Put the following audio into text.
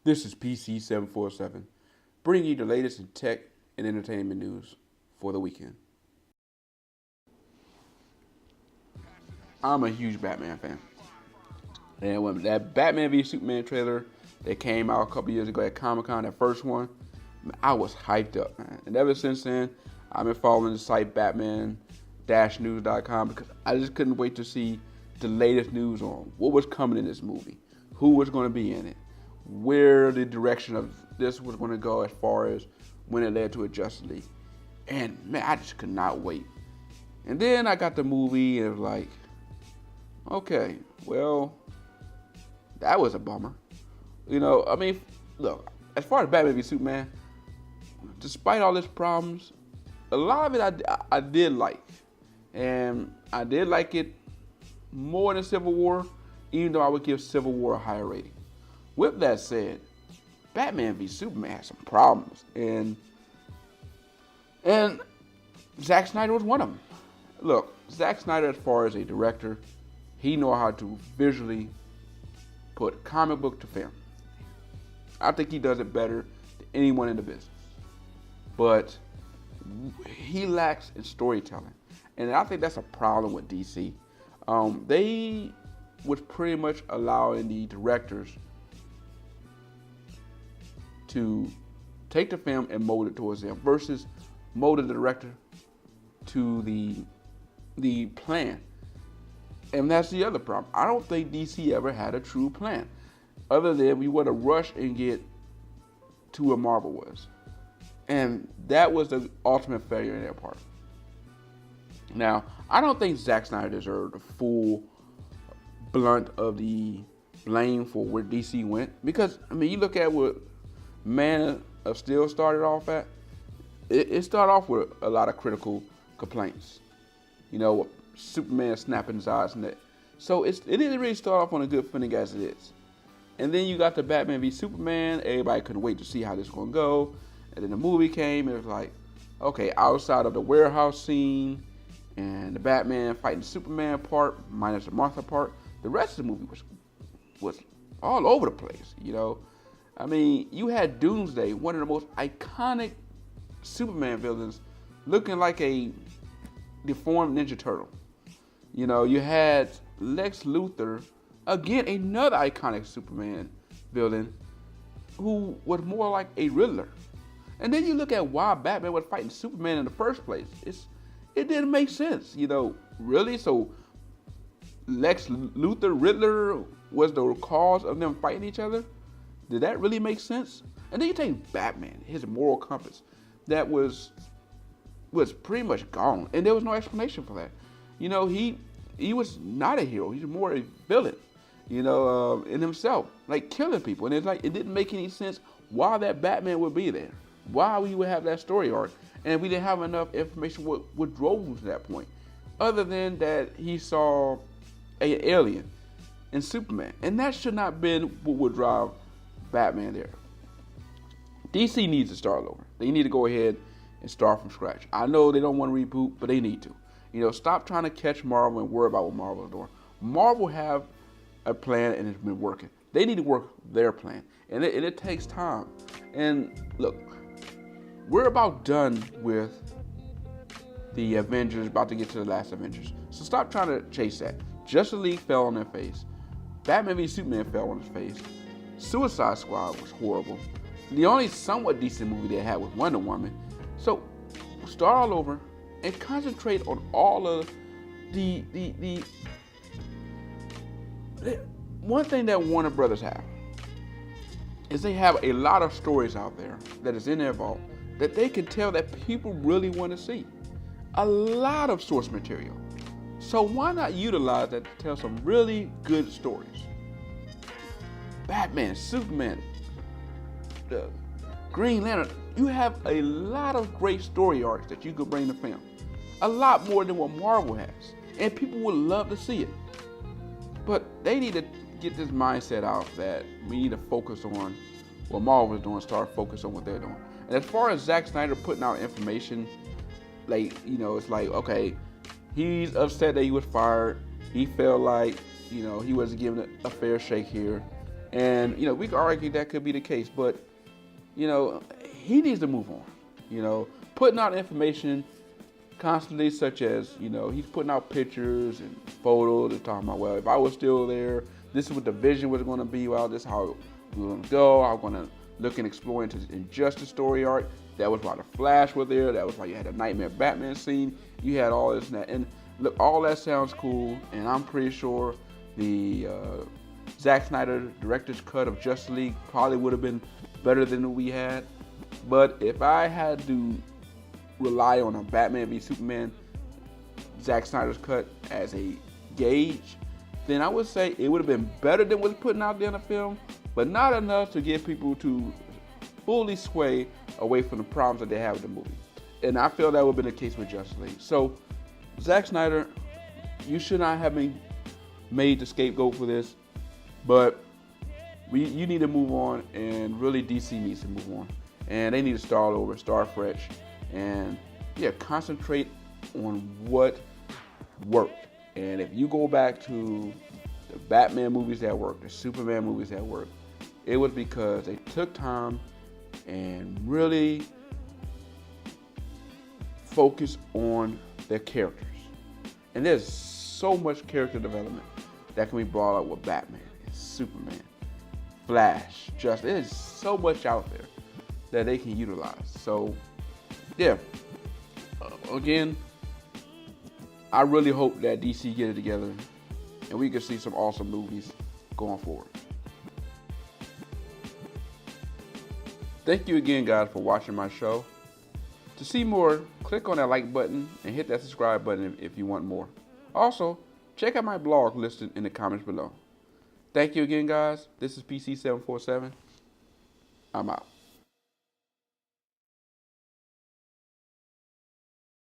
This is PC747, bringing you the latest in tech and entertainment news for the weekend. I'm a huge Batman fan. And when that Batman v Superman trailer that came out a couple years ago at Comic-Con, that first one, I was hyped up, man. And ever since then, I've been following the site Batman-news.com because I just couldn't wait to see the latest news on what was coming in this movie, who was going to be in it, where the direction of this was going to go as far as when it led to a Justice League. And man, I just could not wait. And then I got the movie and it was like, okay, well, that was a bummer. You know, I mean, look, as far as Batman v Superman, despite all its problems, a lot of it I did like. And I did like it more than Civil War, even though I would give Civil War a higher rating. With that said, Batman v Superman has some problems, and Zack Snyder was one of them. Look, Zack Snyder, as far as a director, he knows how to visually put comic book to film. I think he does it better than anyone in the business. But he lacks in storytelling, and I think that's a problem with DC. They was pretty much allowing the directors to take the film and mold it towards them versus mold the director to the plan. And that's the other problem. I don't think DC ever had a true plan, other than we want to rush and get to where Marvel was. And that was the ultimate failure in their part. Now, I don't think Zack Snyder deserved the full blunt of the blame for where DC went. Because, I mean, you look at what Man of Steel started off at, it started off with a lot of critical complaints. You know, Superman snapping his eyes and that. So it didn't really start off on a good footing as it is. And then you got the Batman v Superman. Everybody couldn't wait to see how this was going to go. And then the movie came, and it was like, okay, outside of the warehouse scene and the Batman fighting the Superman part, minus the Martha part, the rest of the movie was all over the place, you know. I mean, you had Doomsday, one of the most iconic Superman villains, looking like a deformed Ninja Turtle. You know, you had Lex Luthor, again, another iconic Superman villain, who was more like a Riddler. And then you look at why Batman was fighting Superman in the first place. It didn't make sense, you know, really? So Lex Luthor, Riddler was the cause of them fighting each other? Did that really make sense? And then you take Batman, his moral compass, that was pretty much gone, and there was no explanation for that. You know, he was not a hero. He's more a villain, you know, in himself, like killing people. And it's like, it didn't make any sense why that Batman would be there, why we would have that story arc, and we didn't have enough information what drove him to that point, other than that he saw an alien in Superman. And that should not have been what would drive Batman there. DC needs to start over. They need to go ahead and start from scratch. I know they don't want to reboot, but they need to. You know, stop trying to catch Marvel and worry about what Marvel is doing. Marvel have a plan and it's been working. They need to work their plan, and it takes time. And look, we're about done with the Avengers, about to get to the last Avengers. So stop trying to chase that. Justice League fell on their face. Batman v Superman fell on his face. Suicide Squad was horrible. The only somewhat decent movie they had was Wonder Woman. So start all over and concentrate on all of the one thing that Warner Brothers have is they have a lot of stories out there that is in their vault that they can tell that people really want to see. A lot of source material. So why not utilize that to tell some really good stories? Batman, Superman, the Green Lantern, you have a lot of great story arcs that you could bring to film. A lot more than what Marvel has. And people would love to see it. But they need to get this mindset out that we need to focus on what Marvel is doing, start focus on what they're doing. And as far as Zack Snyder putting out information, like, you know, it's like, okay, he's upset that he was fired. He felt like, you know, he wasn't given a fair shake here. And, we could argue that could be the case, but, he needs to move on. Putting out information constantly, such as, he's putting out pictures and photos and talking about, well, if I was still there, this is what the vision was going to be. Well, this is how we were going to go. I'm going to look and explore into the Injustice story arc. That was why the Flash was there. That was why you had a Nightmare Batman scene. You had all this and that. And look, all that sounds cool. And I'm pretty sure the Zack Snyder director's cut of Justice League probably would have been better than what we had. But if I had to rely on a Batman v Superman Zack Snyder's cut as a gauge, then I would say it would have been better than what's putting out there in the film, but not enough to get people to fully sway away from the problems that they have with the movie. And I feel that would have been the case with Justice League. So, Zack Snyder, you should not have been made the scapegoat for this, but you need to move on, and really DC needs to move on. And they need to start over, start fresh, and concentrate on what worked. And if you go back to the Batman movies that worked, the Superman movies that worked, it was because they took time and really focused on their characters. And there's so much character development that can be brought up with Batman and Superman, Flash, there's so much out there that they can utilize. So, again, I really hope that DC get it together and we can see some awesome movies going forward. Thank you again, guys, for watching my show. To see more, click on that like button and hit that subscribe button if you want more. Also, check out my blog listed in the comments below. Thank you again, guys. This is PC747. I'm out.